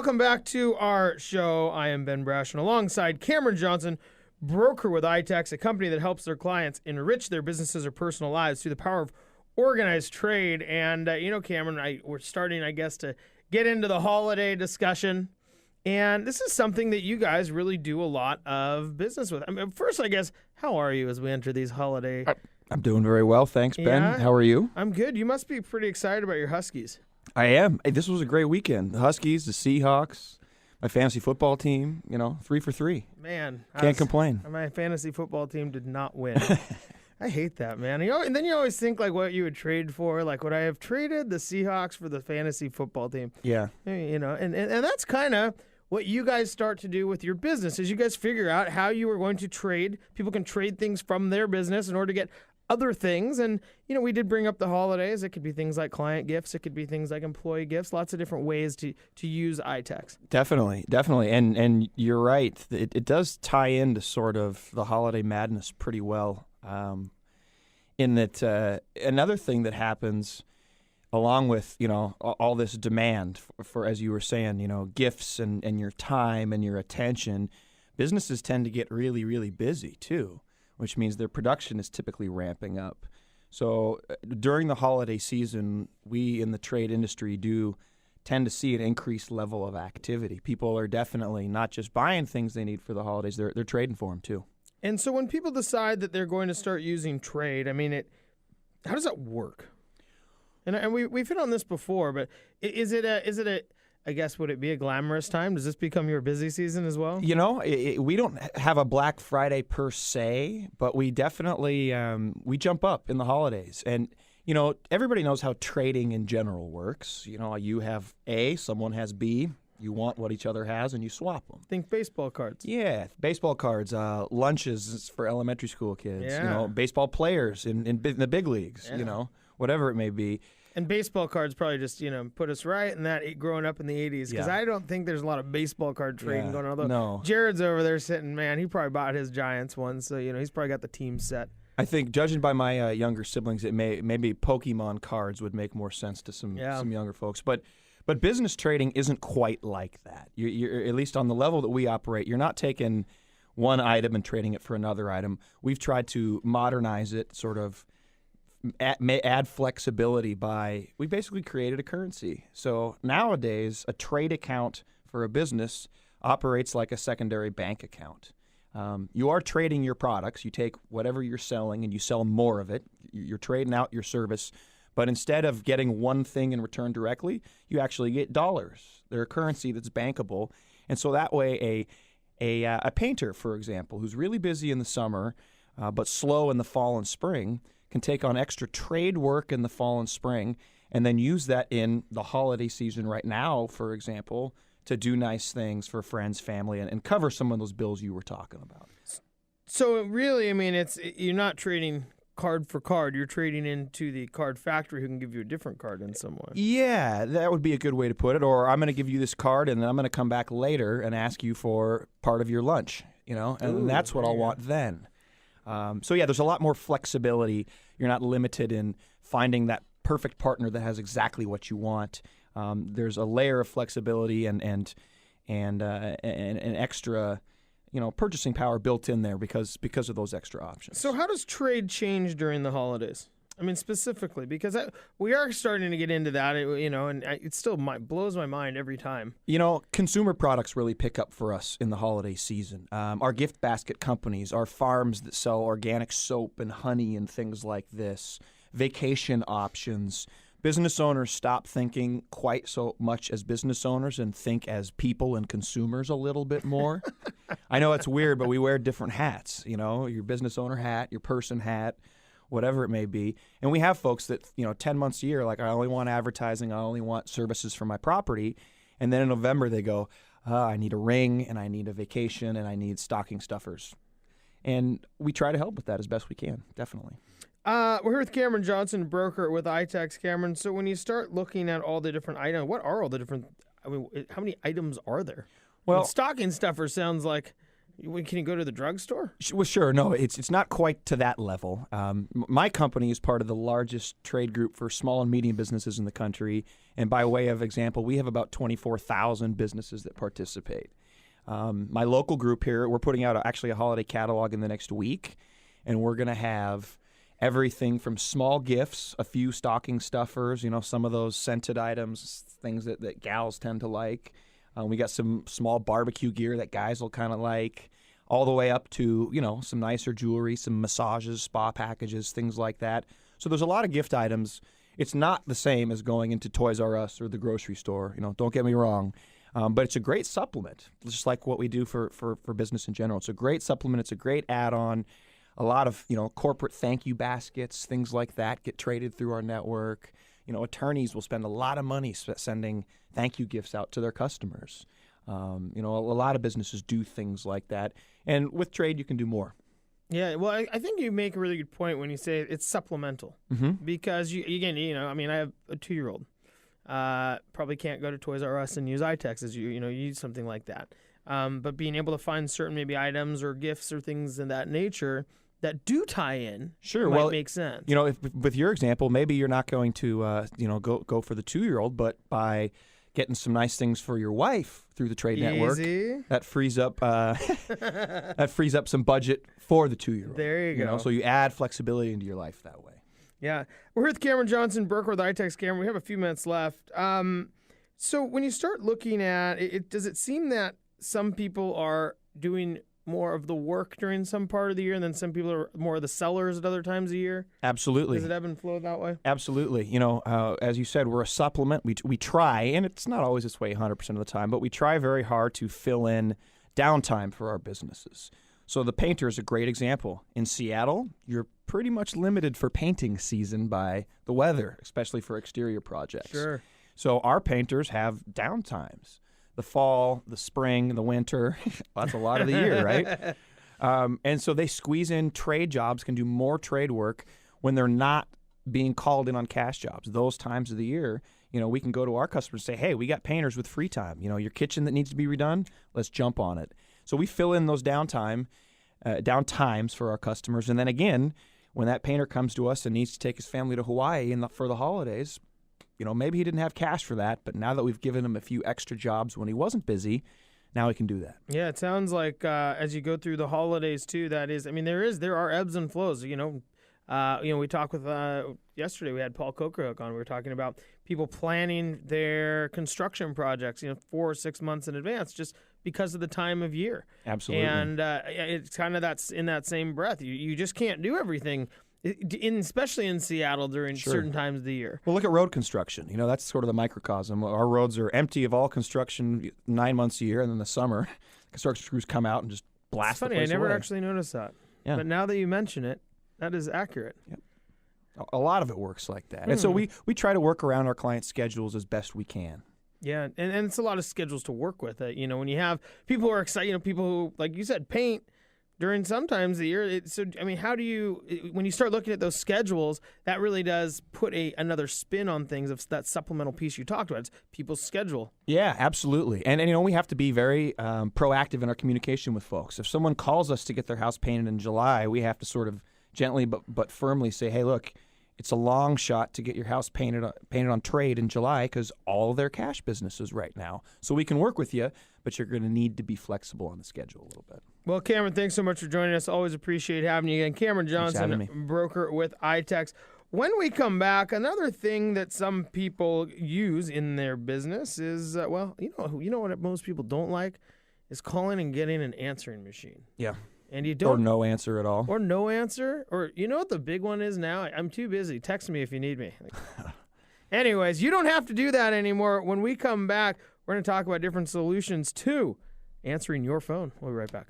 welcome back to our show. I am Ben Brash, and alongside Cameron Johnson, broker with iTax, a company that helps their clients enrich their businesses or personal lives through the power of organized trade. And, Cameron, we're starting, I guess, to get into the holiday discussion. And this is something that you guys really do a lot of business with. I mean, first, I guess, how are you as we enter these holiday? I'm doing very well, thanks, Ben. Yeah? How are you? I'm good. You must be pretty excited about your Huskies. I am. Hey, this was a great weekend. The Huskies, the Seahawks, my fantasy football team, 3 for 3. Man. Can't complain. My fantasy football team did not win. I hate that, man. And then you always think like what you would trade for. Like, would I have traded the Seahawks for the fantasy football team? Yeah. And that's kind of what you guys start to do with your business is you guys figure out how you are going to trade. People can trade things from their business in order to get other things. And, we did bring up the holidays. It could be things like client gifts. It could be things like employee gifts. Lots of different ways to use iTax. Definitely. And you're right. It does tie into sort of the holiday madness pretty well. In that another thing that happens along with, all this demand for, as you were saying, gifts and your time and your attention, businesses tend to get really, really busy too, which means their production is typically ramping up. So during the holiday season, we in the trade industry do tend to see an increased level of activity. People are definitely not just buying things they need for the holidays, they're trading for them too. And so when people decide that they're going to start using trade, how does that work? And we've hit on this before, but is it a I guess, would it be a glamorous time? Does this become your busy season as well? We don't have a Black Friday per se, but we definitely we jump up in the holidays. And, everybody knows how trading in general works. You have A, someone has B. You want what each other has, and you swap them. Think baseball cards. Yeah, baseball cards, lunches for elementary school kids, yeah. Baseball players in the big leagues, yeah. Whatever it may be. And baseball cards probably just, put us right in that growing up in the 80s. Because I don't think there's a lot of baseball card trading going on. Although no. Jared's over there sitting, man, he probably bought his Giants one. So, he's probably got the team set. I think, judging by my younger siblings, maybe Pokemon cards would make more sense to some younger folks. But business trading isn't quite like that. You're at least on the level that we operate, you're not taking one item and trading it for another item. We've tried to modernize it, sort of add flexibility by, we basically created a currency. So nowadays, a trade account for a business operates like a secondary bank account. You are trading your products. You take whatever you're selling and you sell more of it. You're trading out your service. But instead of getting one thing in return directly, you actually get dollars. They're a currency that's bankable. And so that way a painter, for example, who's really busy in the summer but slow in the fall and spring, can take on extra trade work in the fall and spring and then use that in the holiday season right now, for example, to do nice things for friends, family, and cover some of those bills you were talking about. So really, you're not trading card for card. You're trading into the card factory who can give you a different card in some way. Yeah, that would be a good way to put it. Or I'm going to give you this card, and then I'm going to come back later and ask you for part of your lunch, and that's what I'll want then. There's a lot more flexibility. You're not limited in finding that perfect partner that has exactly what you want. There's a layer of flexibility and an extra, purchasing power built in there because of those extra options. So how does trade change during the holidays? Specifically, because we are starting to get into that, and it still blows my mind every time. Consumer products really pick up for us in the holiday season. Our gift basket companies, our farms that sell organic soap and honey and things like this, vacation options. Business owners stop thinking quite so much as business owners and think as people and consumers a little bit more. I know it's weird, but we wear different hats, your business owner hat, your person hat, whatever it may be. And we have folks that, 10 months a year, like, I only want advertising, I only want services for my property. And then in November they go, I need a ring and I need a vacation and I need stocking stuffers. And we try to help with that as best we can, definitely. We're here with Cameron Johnson, broker with iTax. Cameron, so when you start looking at all the different items, what are all the different, how many items are there? Well, stocking stuffer sounds like Can you go to the drugstore? Well, sure. No, it's not quite to that level. My company is part of the largest trade group for small and medium businesses in the country. And by way of example, we have about 24,000 businesses that participate. My local group here, we're putting out actually a holiday catalog in the next week. And we're going to have everything from small gifts, a few stocking stuffers, some of those scented items, things that gals tend to like. We got some small barbecue gear that guys will kind of like, all the way up to, some nicer jewelry, some massages, spa packages, things like that. So there's a lot of gift items. It's not the same as going into Toys R Us or the grocery store. Don't get me wrong. But it's a great supplement, just like what we do for business in general. It's a great supplement. It's a great add-on. A lot of, corporate thank you baskets, things like that get traded through our network. Attorneys will spend a lot of money sending thank you gifts out to their customers. A lot of businesses do things like that. And with trade, you can do more. Yeah, well, I think you make a really good point when you say it's supplemental. Mm-hmm. Because, I have a 2-year-old. Probably can't go to Toys R Us and use iTex as you use something like that. But being able to find certain maybe items or gifts or things in that nature that do tie in, sure, might make sense. If, with your example, maybe you're not going to, go for the 2-year-old, but by getting some nice things for your wife through the trade network, that frees up some budget for the 2-year-old. There you go. So you add flexibility into your life that way. Yeah, we're with Cameron Johnson, broker with iTex. Cameron, we have a few minutes left. So when you start looking at it, does it seem that some people are doing more of the work during some part of the year, and then some people are more of the sellers at other times of the year? Absolutely. Does it ebb and flow that way? Absolutely. As you said, we're a supplement. We try, and it's not always this way 100% of the time, but we try very hard to fill in downtime for our businesses. So the painter is a great example. In Seattle, you're pretty much limited for painting season by the weather, especially for exterior projects. Sure. So our painters have downtimes. The fall, the spring, the winter, that's a lot of the year, right? And so they squeeze in trade jobs, can do more trade work when they're not being called in on cash jobs. Those times of the year, we can go to our customers and say, hey, we got painters with free time. Your kitchen that needs to be redone, let's jump on it. So we fill in those downtimes for our customers. And then again, when that painter comes to us and needs to take his family to Hawaii for the holidays, maybe he didn't have cash for that, but now that we've given him a few extra jobs when he wasn't busy, now he can do that. Yeah, it sounds like as you go through the holidays too, there are ebbs and flows. We talked with yesterday. We had Paul Kokerhook on. We were talking about people planning their construction projects, 4 or 6 months in advance, just because of the time of year. Absolutely. And it's kind of that's in that same breath. You just can't do everything. Especially in Seattle during certain times of the year. Well, look at road construction. That's sort of the microcosm. Our roads are empty of all construction 9 months a year, and then the summer, construction crews come out and just blast the place away. It's funny, I never actually noticed that. Yeah. But now that you mention it, that is accurate. Yep. A lot of it works like that. And so we try to work around our clients' schedules as best we can. Yeah, and it's a lot of schedules to work with. When you have people who are excited, people who, like you said, paint during sometimes the year. How do you, when you start looking at those schedules, that really does put another spin on things of that supplemental piece you talked about. It's people's schedule. Yeah, absolutely. And we have to be very proactive in our communication with folks. If someone calls us to get their house painted in July, we have to sort of gently but firmly say, hey, look, it's a long shot to get your house painted on trade in July because all their cash businesses right now. So we can work with you, but you're going to need to be flexible on the schedule a little bit. Well, Cameron, thanks so much for joining us. Always appreciate having you again. Cameron Johnson, broker with iTex. When we come back, another thing that some people use in their business is, you know what most people don't like is calling and getting an answering machine. Yeah. And you don't, or no answer at all. Or no answer. Or you know what the big one is now? I'm too busy. Text me if you need me. Anyways, you don't have to do that anymore. When we come back, we're going to talk about different solutions to answering your phone. We'll be right back.